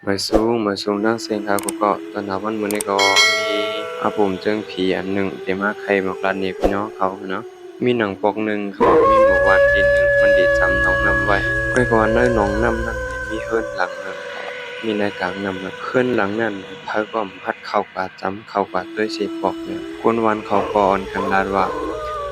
มาสูงนักเสียงขาวก็ตอนนับวันมื้อนี้ก็มีอาผมเจิงผีอันหนึ่งที่มาไขบอกรัดนี่พี่น้องเขาเนาะมีหนังปกหนึ่งเขาบอกมีหมู่บ้านที่หนึ่งมันได้จำหนองน้ำไว้ไว้ก่อนในหนองน้ำนั้นมีเฮือนหลังหนึ่งมีในกลางน้ำนะเฮือนหลังนั้นพาก็พัดเข้ากว่าจำเข้ากว่าด้วยสีปอกเนี่ยคนวันเขาก็อ่อนกันลาดว่า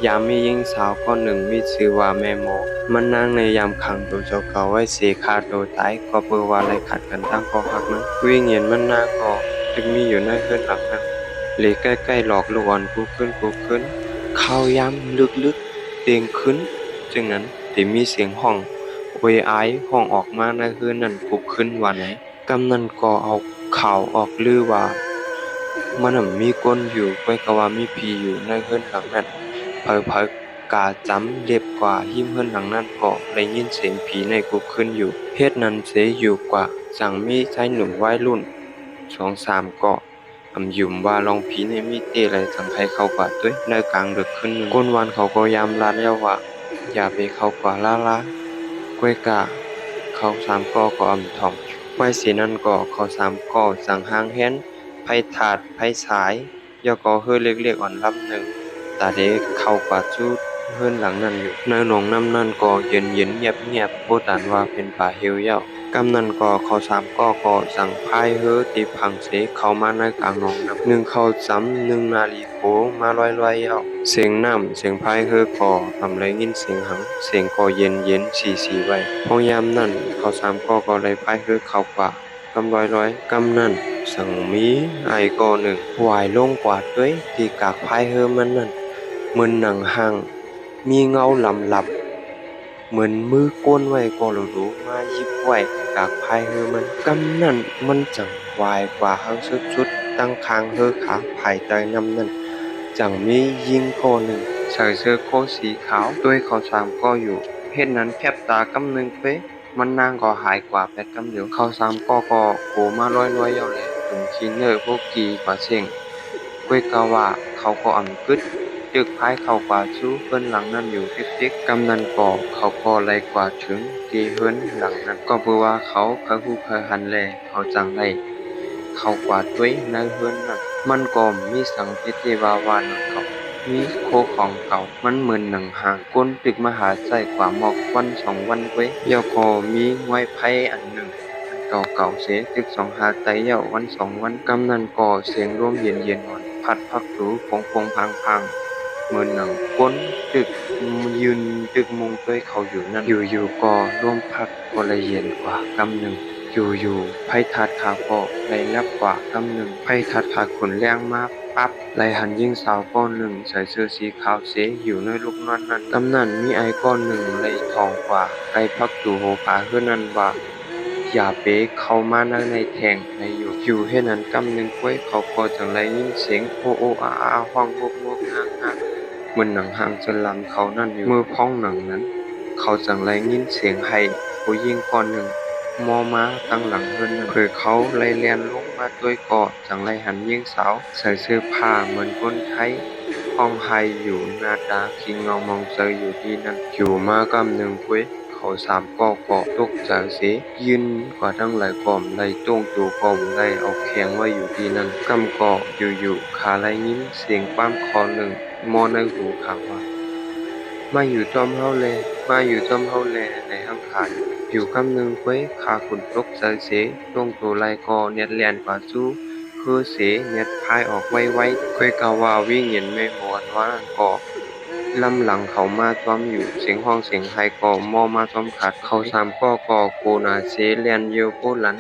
ยามมีหญิงสาวคนหนึ่งมีชื่อว่าแม่โมมันนางในยามขังตัวเจ้าเก่าไว้เสียขาดโดยตายก็เปือว่าไรขัดกันตั้งก็หักนั้นวิ่งเห็นมันนางก็จึงมีอยู่ในเฮือนหลังนั้นเลยใกล้ๆหลอกลูกอ่อนกูขึ้นเข้าย้ำลึกๆเตียงขึ้นจึงนั้นที่มีเสียงห้องโวยอายห้องออกมาในเฮือนนั้นกูขึ้นว่าไหนกำนันก็เอาข่าวออกลือว่ามันมีก้นอยู่ไว้ก็ว่ามีผีอยู่ในเฮือนหลังนั้นเผลอๆกาจำเล็บกว่าหิ้มเฮือนหลังนั้นก็ได้ยินเสียงผีในกูขึ้นอยู่เฮ็ดนั้นเสียอยู่กว่าจังมีชายหนุ่มวัยรุ่น2-3ก็ยุ่มว่าลองผีในมีเตอะไรจังใครเข้ากว่าด้วยในกลางดึกขึ้นหนึ่งก้นวันเขาก็ยามลาแล้วว่าอย่าไปเข้ากว่าละกล้วยกะเขา3ก็ถ่อมไว้สีนั้นก็เขา3ก็สั่งห้างแฮนไผถาดไผสายย่อก็เฮือเล็กๆอ่อนลำหนึ่งตาเดเข้ากว่าจุดเฮือนหลังนั้นอยู่ในหนองน้ำนั้นก็เย็นๆเงียบๆบ่ตานว่าเป็นป่าเหี่ยวเหี่ยวกำนั้นก็เขา3ก็สั่งพายเฮือที่พังเสเข้ามาในกลางหนองน้ำหนึ่งเขาซ้ำหนึ่งนาฬิโกมาลอยๆเหี่ยวเสียงน้ำเสียงพายเฮือก็ทำไรยินเสียงหังเสียงก็เย็นๆสีๆไว้พอยามนั้นเขา3ก็เลยพายเฮือเข้ากว่ากำลอยๆกำนั้นสั่งมีไอ้ก็หนึ่งหวายลงกว่าด้วยที่กากพายเฮือมันนั่นเหมือนหนังห่างมีเงาลำลับเหมือนมือก้นไว้ก็รู้มายิบไว้กากพายเฮือมันกำนั้นมันจังวายกว่าเฮาสุดๆตั้งคางเฮือขาภายใต้น้ำนั้นจังมียิงก็หนึ่งใส่เสื้อโค้ทสีขาวด้วยเขา3ก็อยู่เฮ็ดนั้นแคบตากำหนึ่งเป๊ะมันนางก็หายกว่าแปดกำเดียวเขา3ก็โผล่มาลอยๆเอาแหละถึงคินเนอร์พวกกีกว่าเสียงก้วยกะว่าเขาก็กึดจึกพายเข้ากว่าชู้เพิ่นหลังนั้นอยู่ติ๊กๆกำนันก็เขาก็ไล่กว่าถึงที่เพิ่นหลังนั้นก็เพื่อว่าเขาพะฮู้พะหันแลเขาจังได้เข้ากว่าด้วยในเพิ่นนั้นมันก็มีสังเกตที่ว่าหนังเขามีโคของเก่ามันเหมือนหนังหางก้นตึกมหาไส้กว่าหมอกวัน2วันเว้ยเดี๋ยวก็มีไว้ไผอันหนึ่งเก่าเสตึก2หาไตเหี่ยววัน2วันกำนันก็เสียงลมเย็นๆอ่อนพัดพักถูพงพังๆเหมือนหนังก้นตึกยืนตึกมุงด้วยเขาอยู่นั่นอยู่ๆก็ลมพัดก็เลยเย็นกว่ากำหนึ่งอยู่ๆไผทัดขาก็เลยนับกว่ากำหนึ่งไผทัดขาขนแรงมากปั๊บไหลหันยิงสาวก้อนหนึ่งใส่เสื้อสีขาวเสอยู่ในลูกนอนนั้นกำนันมีไอก้อนหนึ่งเลยทองกว่าไกพักตู่โหผาขึ้นนั้นว่าอย่าเป๋เข้ามานั่งในแทงในอยู่ให้นั้นกำหนึ่งกล้วยเขาก็จังไรยินเสียงโอโออาห้องงกงากเหมือนหนังหางจนลำเขานั่นอยู่มือพ้องหนังนั้นเขาจังไรยินเสียงให้ผู้ยิงก้อนหนึ่งมอมาตั้งหลังเพิ่นนั่นเผยเขาไล่เลียนลงมาด้วยกอดจังไรหันยิงสาวใส่เสื้อผ้าเหมือนคนไทยห้องไฮอยู่หน้าตาคิงเงามองเจออยู่ที่นั่นอยู่มากำหนึ่งกล้วยเขา3ก็ตกใจเสียยืนกว่าทั้งหลายก่อมไล่จ้วงตู่ก่อมไล่เอาแข็งไว้อยู่ที่นั่นกำก็อยู่ขาไล่ยินเสียงปั้มคอหนึ่งมอในหูเขาว่ามาอยู่จอมเฮาแลมาอยู่จอมเฮาแลในห้างขายอยู่กำหนึ่งกล้วยขาขุนตกใจเสียจ้วงตู่ไล่ก็เน็ดแล่นกว่าสู้คือเสียเน็ดพายออกไวๆค่อยกะว่าวิ่งเห็นไม่หมวนว่าก็ลำหลังเขามาจ้อมอยู่เสียงห้องเสียงไห้ก็มอมาจ้อมขัดเขา3ก็โกนาเสเลียนเยียวโปหลัน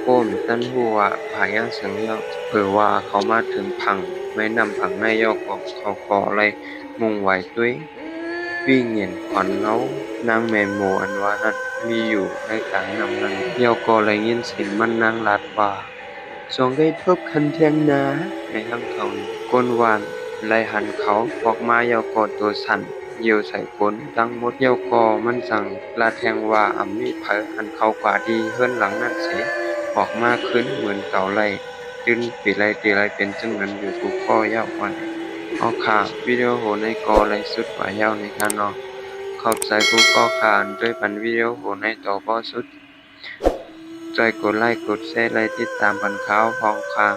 โก้มตั้นหัวผายาสังเยาเผื่อว่าเขามาถึงพังไม่นำผังในยอกก็เขาก็อะไรมุงไหวด้วยวิ่งเห็นขวัญเงานางแม่โมอันว่านั้นมีอยู่ในกลางนำนั้นยอกก็เลยยินเสียงมันนางลาดว่าสองได้ทบคันเทียงนาในทั้งเขาก้นวานไล่หันเขาออกมาเยากอตัวสั่นเยียวใส่ก้นตั้งหมดเยากอมันสั่งลาแทงว่ามีเผอหันเขากว่าดีเฮือนหลังนั้นเสียออกมาขึ้นเหมือนเก่าไล่ตื่นปีไรตีไรเป็นจึงนั้นอยู่กูก็ยาววันเอาค่ะวิดีโอโหในกอไลสุดว่ายาวในการนอขอบใจกูก็ขานด้วยปันวิดีโอโหในต่อบ่สุด ช่วยกดไลค์กดแชร์และติดตามปันข่าวพร้อมค่ะ